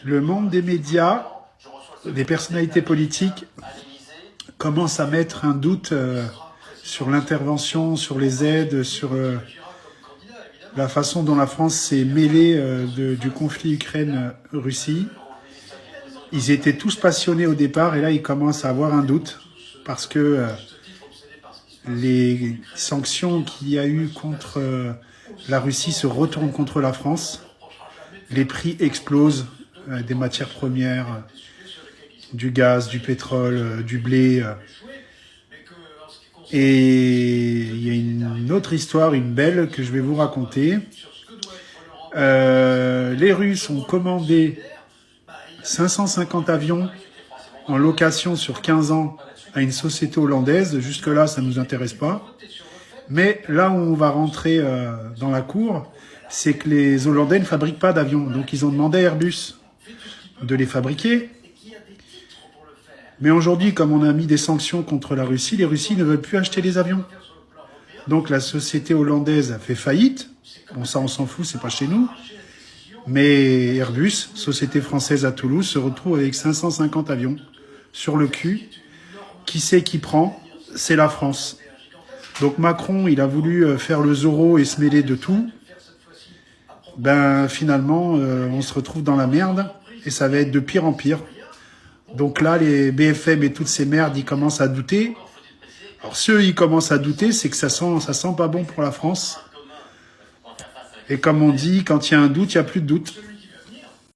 le monde des médias, des personnalités politiques, commence à mettre un doute sur l'intervention, sur les aides, sur la façon dont la France s'est mêlée du conflit Ukraine-Russie. Ils étaient tous passionnés au départ et là ils commencent à avoir un doute parce que les sanctions qu'il y a eu contre la Russie se retournent contre la France. Les prix explosent des matières premières, du gaz, du pétrole, du blé. Et il y a une autre histoire, une belle, que je vais vous raconter. Les Russes ont commandé 550 avions en location sur 15 ans à une société hollandaise. Jusque-là, ça ne nous intéresse pas. Mais là où on va rentrer dans la cour, c'est que les Hollandais ne fabriquent pas d'avions. Donc ils ont demandé à Airbus de les fabriquer. Mais aujourd'hui, comme on a mis des sanctions contre la Russie, les Russes ne veulent plus acheter les avions. Donc la société hollandaise a fait faillite. Bon, ça on s'en fout, c'est pas chez nous. Mais Airbus, société française à Toulouse, se retrouve avec 550 avions sur le cul. Qui c'est qui prend? C'est la France. Donc Macron, il a voulu faire le Zorro et se mêler de tout. Ben finalement, on se retrouve dans la merde et ça va être de pire en pire. Donc là, les BFM et toutes ces merdes, ils commencent à douter. Alors ceux, ils commencent à douter, c'est que ça sent pas bon pour la France. Et comme on dit, quand il y a un doute, il n'y a plus de doute.